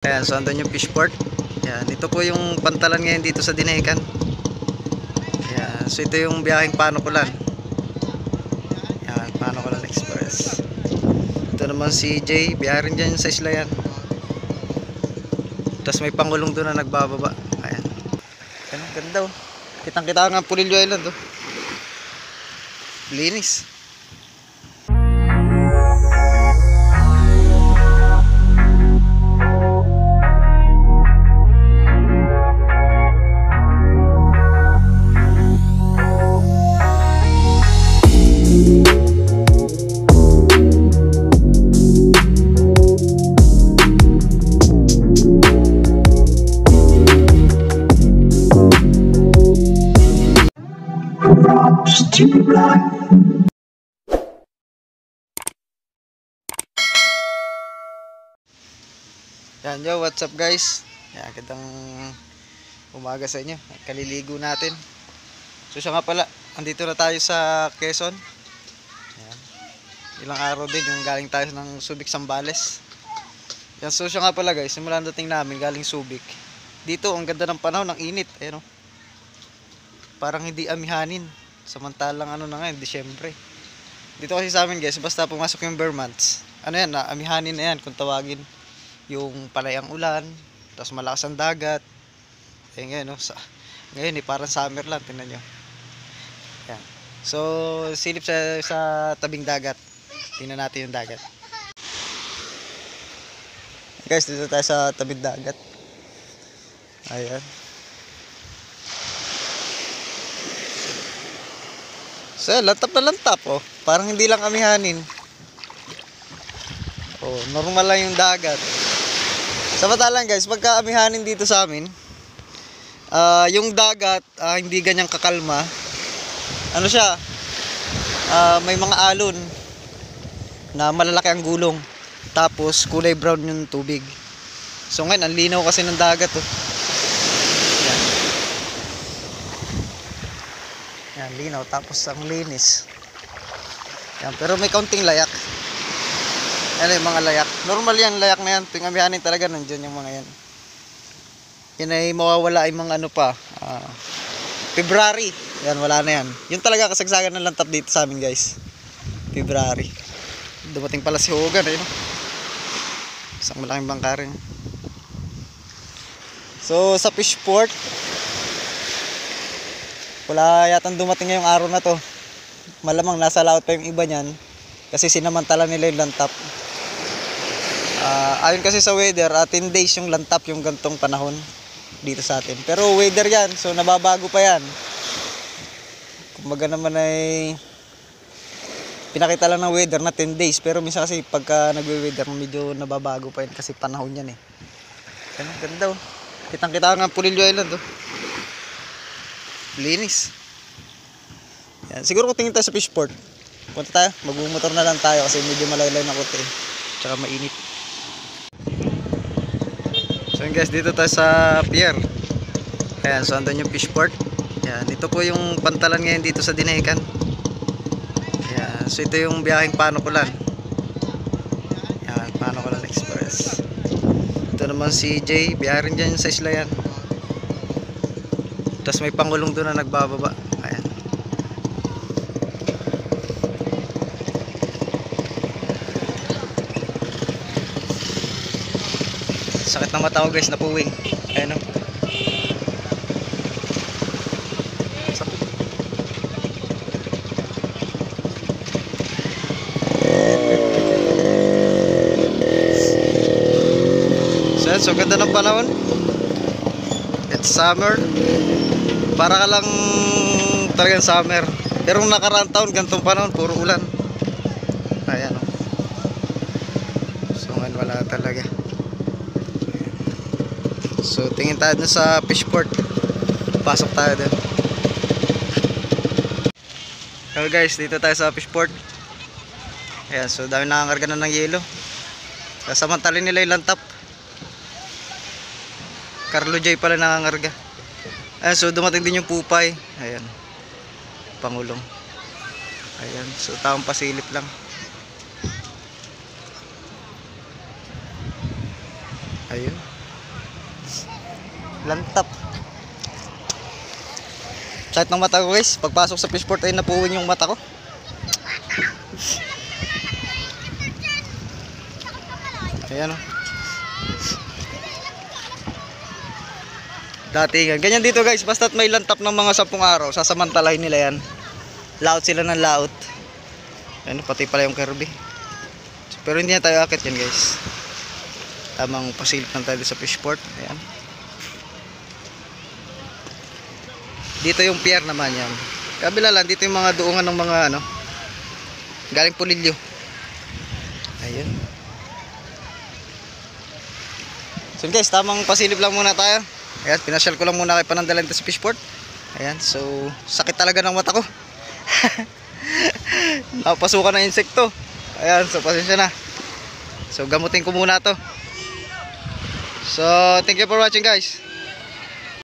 Ayan, so andun yung fishport. Ayan, ito po yung pantalan ngayon dito sa Dinahican. Ayan, so ito yung biyaheng Panukulan. Ayan, Panukulan Express. Ito naman si Jay, biyahe rin dyan sa isla yan. Tapos may pangulong doon na nagbababa. Ayan. Ayan, ganda oh. Kitang kita nga Pulilio Island oh. Linis. Yan yo, what's up guys? Yan, kitang umaga sa inyo. Kaliligo natin. So siya nga pala, andito na tayo sa Quezon. Yan. Ilang araw din yung galing tayo ng Subic, Zambales. Yan, so siya nga pala guys, simulan dating namin galing Subic. Dito ang ganda ng panahon, ng init, ayun oh. Parang hindi amihanin. Samantalang ano na ngayon, Disyembre. Dito kasi sa amin guys, basta pumasok yung bare months, ano yan, amihanin na yan kung tawagin. Yung palayang ulan, tapos malakas ang dagat. Eh ngayon, no, ngayon parang summer lang, tingnan nyo. Yan. So, silip sa tabing dagat. Tingnan natin yung dagat. Guys, dito tayo sa tabing dagat. Ayan. So, lantap na lantap, oh. Parang hindi lang amihanin. Oh, normal lang yung dagat. Samantalang guys, pagka amihanin dito sa amin, yung dagat hindi ganyang kakalma. Ano siya? May mga alon na malalaki ang gulong. Tapos kulay brown yung tubig. So ngayon, ang linaw kasi ng dagat oh. Yan. Yan, linaw. Tapos ang linis. Yan, pero may kaunting layak. Ano yung mga layak. Normal yan, layak na yan. Tuwing amihanin talaga, nandyan yung mga yan. Yan ay mawawala yung mga ano pa. February. Yan, wala na yan. Yun talaga kasagsagan ng lantap dito sa amin guys. February. Dumating pala si Hogan eh. No? Isang malaking bangka rin. So, sa fishport, wala yatang dumating ngayong araw na to. Malamang nasa laot pa yung iba niyan. Kasi sinamantala nila yung lantap. Ayon kasi sa weather, 10 days yung lantap yung gantong panahon dito sa atin. Pero weather yan, so nababago pa yan. Kumbaga naman ay pinakita lang ng weather na 10 days. Pero minsan kasi pagka nagwe-weather, medyo nababago pa yan kasi panahon yan eh. Ganda oh. Kitang kita nga Pulilio Island oh. Linis. Yan. Siguro kung tingin tayo sa fishport, punta tayo, magmumotor na lang tayo kasi medyo malaylay na kote tsaka mainit. So yun guys, dito tayo sa pier. Ayan, so andun yung fishport. Ayan, ito po yung pantalan ngayon dito sa Dinahican. Ayan, so ito yung biyaheng Panukulan. Ayan, Panukulan Express. Ito naman si Jay, biyahe rin dyan sa isla yan. Tapos may pangulong doon na nagbababa. Ayan. Sakit na mata ko guys, napuwing. Ayan o. So ganda ng panahon. It's summer. Para ka lang talagang summer. Pero nung nakaraang taon, gantong panahon, puro ulan. Ayan o. So ngayon wala talaga. So tingin tayo dun sa fishport. Pasok tayo dun. So guys, dito tayo sa fishport. Ayan, so dami nakakarga na ng yelo. Sasamantalin nila yung lantap. Carlo J pala nakakarga. Ayan, so dumating din yung pupay. Ayan, pangulong. Ayan, so taong pasilip lang. Ayun. Lantap. Sakit ng mata ko guys. Pagpasok sa fishport ay napuwing yung mata ko. Ayan o. Dati ganyan dito guys. Basta't may lantap ng mga 10 araw, sasamantalahin nila yan. Laot sila ng laot. Ayan, pati pala yung Kirby. Pero hindi na tayo akit yan guys. Tamang pasilip lang tayo sa fishport. Ayan. Dito yung pier naman yan. Kabila lang, dito yung mga duungan ng mga ano, galing Pulilyo. Ayun. So guys, tamang pasilip lang muna tayo. Ayan, pinasyal ko lang muna kay Panandalan sa fishport. Ayan, so sakit talaga ng mata ko. Napasukan ng insekto. Ayan, so pasensya na. So gamutin ko muna to. So thank you for watching guys.